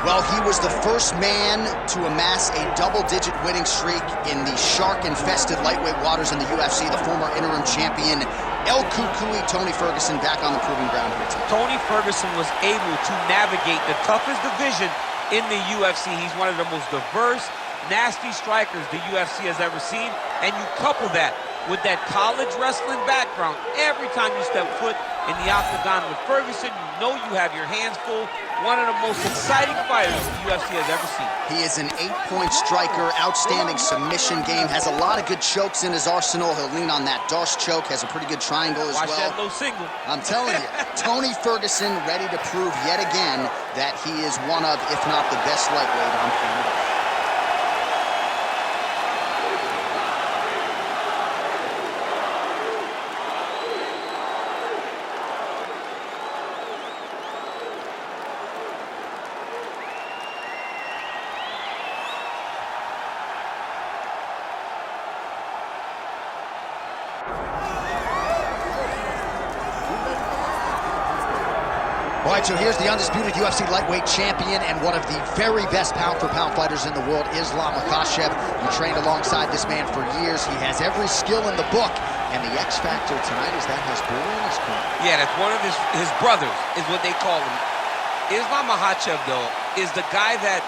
Well, he was the first man to amass a double-digit winning streak in the shark-infested lightweight waters in the UFC. The former interim champion, El Cucuy, Tony Ferguson, back on the proving ground here tonight. Tony Ferguson was able to navigate the toughest division in the UFC. He's one of the most diverse, nasty strikers the UFC has ever seen. And you couple that with that college wrestling background. Every time you step foot in the octagon with Ferguson, you know you have your hands full. One of the most exciting fighters the UFC has ever seen. He is an 8-point striker, outstanding submission game, has a lot of good chokes in his arsenal. He'll lean on that Darce choke, has a pretty good triangle as well. Watch that low single. I'm telling you, Tony Ferguson ready to prove yet again that he is one of, if not the best lightweight on planet Earth. All right, so here's the undisputed UFC lightweight champion and one of the very best pound-for-pound fighters in the world, Islam Makhachev. You trained alongside this man for years. He has every skill in the book, and the X factor tonight is that Hasbulla in his corner. Yeah, that's one of his brothers, is what they call him. Islam Makhachev, though, is the guy that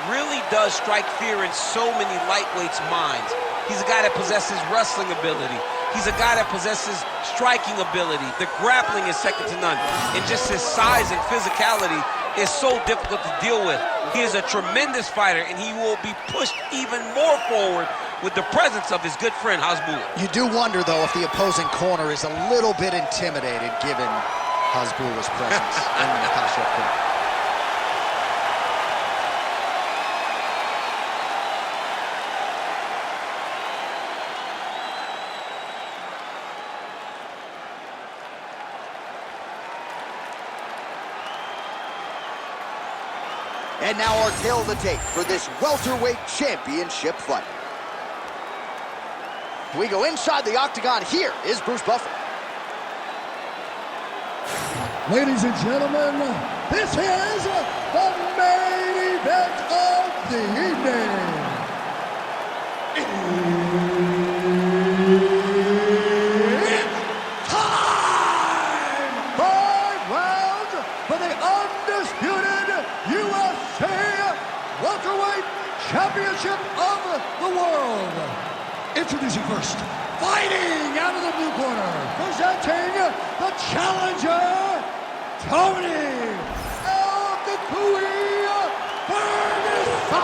really does strike fear in so many lightweights' minds. He's a guy that possesses wrestling ability. He's a guy that possesses striking ability. The grappling is second to none. And just his size and physicality is so difficult to deal with. He is a tremendous fighter, and he will be pushed even more forward with the presence of his good friend, Hasbulla. You do wonder, though, if the opposing corner is a little bit intimidated given Hasbulla's presence in the Makhachev corner. And now our tale of the tape for this welterweight championship fight. We go inside the octagon. Here is Bruce Buffer. Ladies and gentlemen, this is the main event of the evening. It's time! 5 rounds for the undisputed UFC welterweight championship of the world. Introducing first, fighting out of the blue corner, presenting the challenger, Tony El Cucuy Ferguson.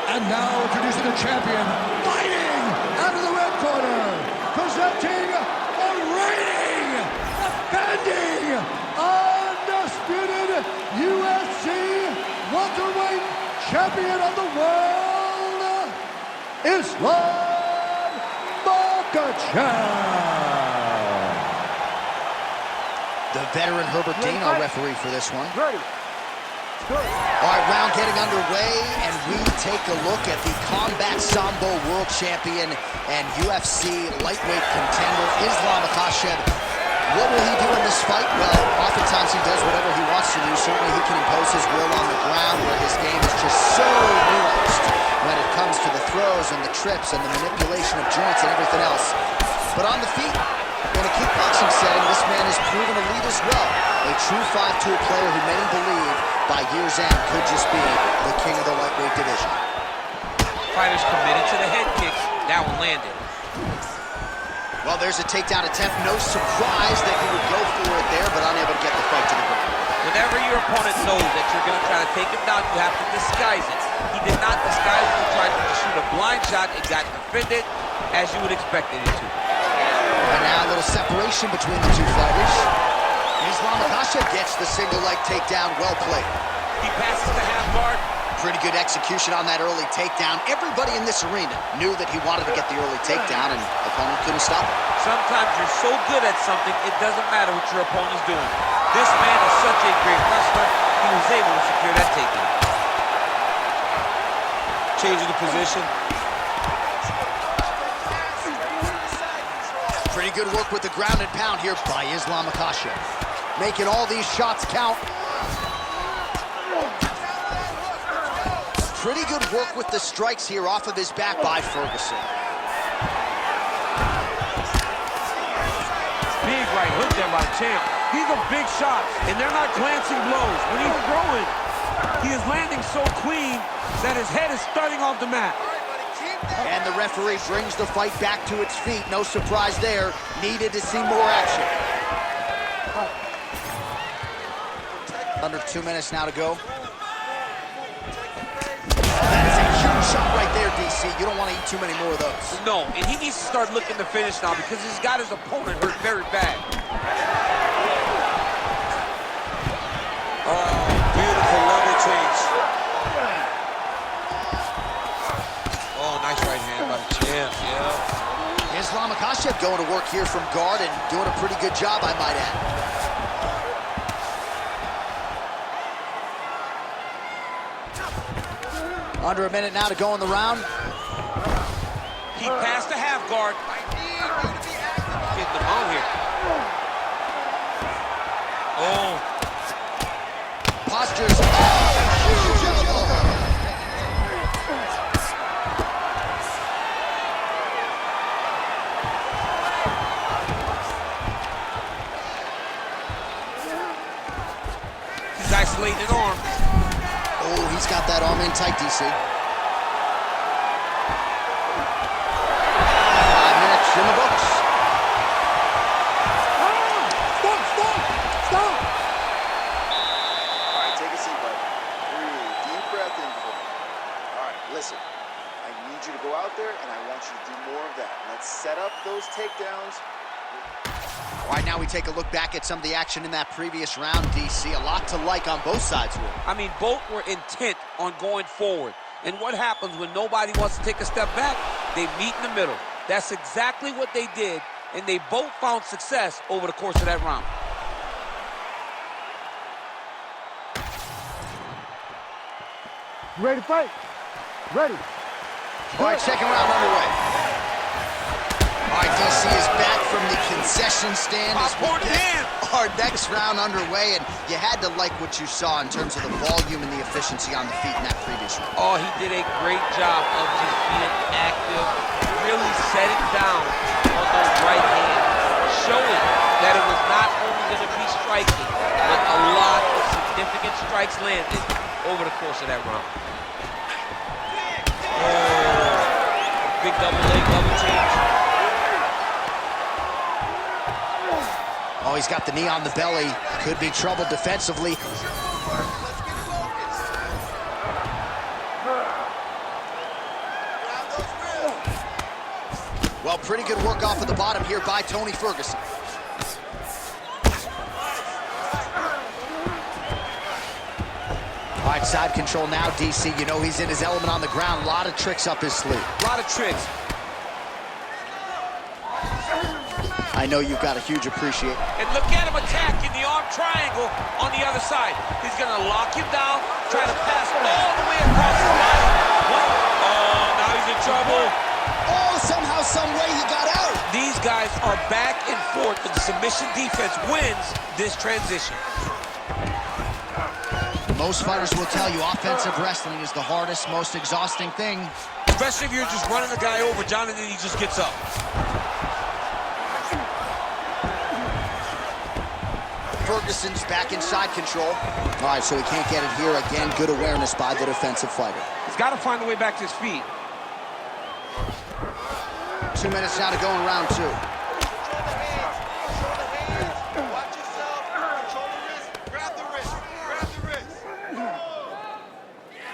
And now introducing the champion, fighting out of the red corner, presenting the reigning, defending, undisputed UFC welterweight champion of the world, Islam Makhachev. The veteran Herbert Dean, our referee for this one. Ready. Good. All right, round getting underway, and we take a look at the Combat Sambo world champion and UFC lightweight contender, Islam Makhachev. What will he do in this fight? Well, oftentimes he does whatever he wants to do. Certainly he can impose his will on the ground, where his game is just so nuanced when it comes to the throws and the trips and the manipulation of joints and everything else. But on the feet, in a kickboxing setting, this man has proven a lead as well. A true 5-tool player who many believe by year's end could just be the king of the lightweight division. Fighter's committed to the head kicks. That one landed. Well, there's a takedown attempt. No surprise that he would go for it there, but unable to get the fight to the ground. Whenever your opponent knows that you're going to try to take him down, you have to disguise it. He did not disguise it. He tried to shoot a blind shot. It got defended as you would expect it to. And now a little separation between the two fighters. Islam Makhachev gets the single leg takedown. Well played. He passes the half guard. Pretty good execution on that early takedown. Everybody in this arena knew that he wanted to get the early takedown, and the opponent couldn't stop it. Sometimes you're so good at something, it doesn't matter what your opponent's doing. This man is such a great wrestler, he was able to secure that takedown. Changing the position. Pretty good work with the ground and pound here by Islam Makhachev. Making all these shots count. Pretty good work with the strikes here off of his back by Ferguson. Big right hook there by champ. These are big shots, and they're not glancing blows. When he's throwing, he is landing so clean that his head is starting off the mat. And the referee brings the fight back to its feet. No surprise there. Needed to see more action. Under 2 minutes now to go. That is a huge shot right there, DC. You don't want to eat too many more of those. No, and he needs to start looking to finish now because he's got his opponent hurt very bad. Oh, beautiful level change. Oh, nice right hand by the champ, yeah. Islam Makhachev going to work here from guard and doing a pretty good job, I might add. Under a minute now to go in the round. He passed the half guard. I need you to be active. Getting them out here. Oh. Postures. Oh, huge elbow. He's isolating an arm. Oh, he's got that arm in tight, DC. 5 minutes in the books. Stop! All right, take a seat, buddy. Breathe. Deep breath in for me. All right, listen. I need you to go out there, and I want you to do more of that. Let's set up those takedowns. All right, now we take a look back at some of the action in that previous round, DC. A lot to like on both sides here. I mean, both were intent on going forward. And what happens when nobody wants to take a step back? They meet in the middle. That's exactly what they did, and they both found success over the course of that round. You ready to fight? Ready. All right, second round underway. All right, DC is back from the concession stand as we get our next round underway, and you had to like what you saw in terms of the volume and the efficiency on the feet in that previous round. Oh, he did a great job of just being active, really setting down on those right hands, showing that it was not only going to be striking, but a lot of significant strikes landed over the course of that round. Oh, big double leg, double change. Oh, he's got the knee on the belly. Could be trouble defensively. Well, pretty good work off of the bottom here by Tony Ferguson. All right, side control now, DC. You know he's in his element on the ground. A lot of tricks up his sleeve. A lot of tricks. I know you've got a huge appreciation. And look at him attacking the arm triangle on the other side. He's going to lock him down, try to pass all the way across his body. Oh, now he's in trouble. Oh, somehow, some way he got out. These guys are back and forth, but the submission defense wins this transition. Most fighters will tell you offensive wrestling is the hardest, most exhausting thing. Especially if you're just running the guy over, John, and then he just gets up. Ferguson's back in side control. All right, so he can't get it here. Again, good awareness by the defensive fighter. He's got to find a way back to his feet. 2 minutes now to go in round two. Watch yourself. Control the wrist. Grab the wrist. Grab the wrist.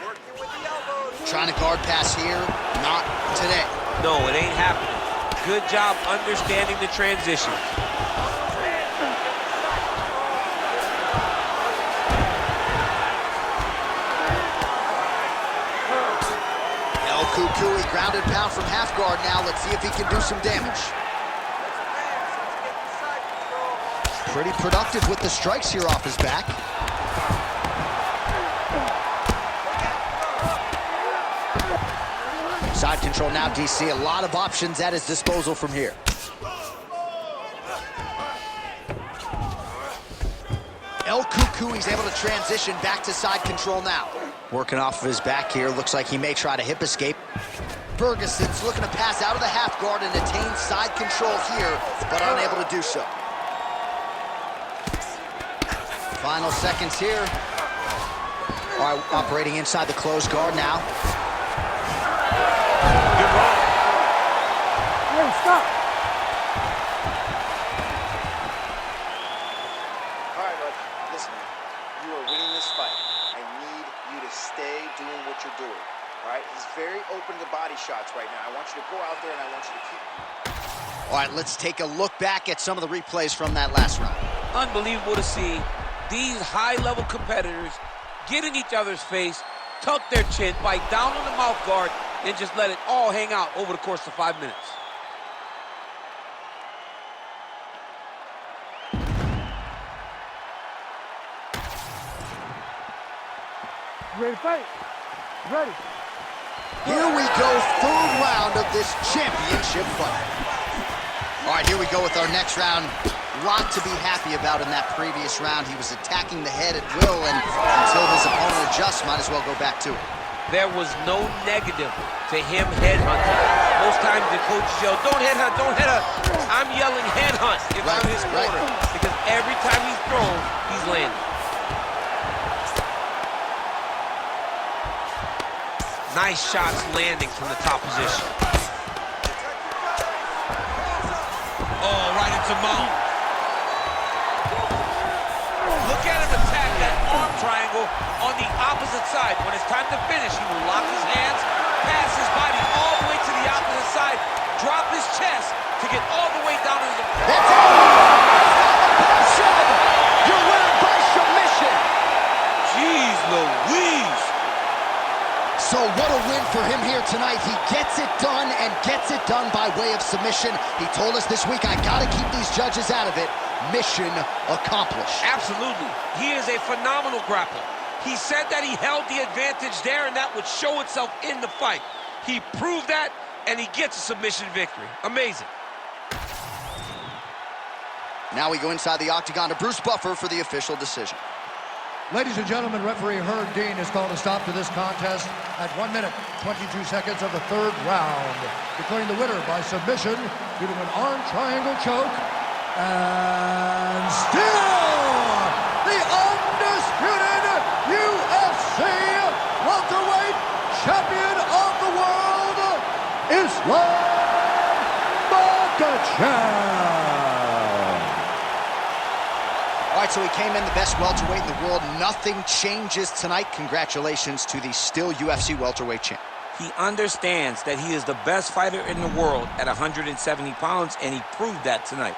Working with the elbows. Trying to guard pass here. Not today. No, it ain't happening. Good job understanding the transition. Kukui grounded pound from half guard now. Let's see if he can do some damage. Pretty productive with the strikes here off his back. Side control now, DC. A lot of options at his disposal from here. El Kukui's able to transition back to side control now. Working off of his back here. Looks like he may try to hip escape. Ferguson's looking to pass out of the half guard and attain side control here, but unable to do so. Final seconds here. All right, operating inside the closed guard now. Good roll. Hey, stop. All right, bud. Listen, you are winning this fight. I need you to stay doing what you're doing. All right? He's very open to body shots right now. I want you to go out there and I want you to keep... All right, let's take a look back at some of the replays from that last round. Unbelievable to see these high-level competitors get in each other's face, tuck their chin, bite down on the mouth guard, and just let it all hang out over the course of 5 minutes. Ready to fight? Ready. Here we go, third round of this championship fight. All right, here we go with our next round. Lot to be happy about in that previous round. He was attacking the head at will, and until his opponent adjusts, might as well go back to it. There was no negative to him headhunting. Most times the coaches yell, don't headhunt, don't headhunt. I'm yelling headhunt if I'm his corner, because every time he's thrown, he's landing. Nice shots landing from the top position. Oh, right into mount. Look at him attack that arm triangle on the opposite side. When it's time to finish, he will lock his hands, pass his body all the way to the opposite side, drop his chest to get all the way down to the... You're winning by submission. Jeez Louise. So what a win for him here tonight. He gets it done and gets it done by way of submission. He told us this week, I gotta keep these judges out of it. Mission accomplished. Absolutely. He is a phenomenal grappler. He said that he held the advantage there and that would show itself in the fight. He proved that and he gets a submission victory. Amazing. Now we go inside the octagon to Bruce Buffer for the official decision. Ladies and gentlemen, referee Herb Dean has called a stop to this contest at 1 minute, 22 seconds of the third round, declaring the winner by submission due to an arm triangle choke. And still, the undisputed UFC welterweight champion of the world, Islam Makhachev. All right, so he came in the best welterweight in the world. Nothing changes tonight. Congratulations to the still UFC welterweight champ. He understands that he is the best fighter in the world at 170 pounds, and he proved that tonight.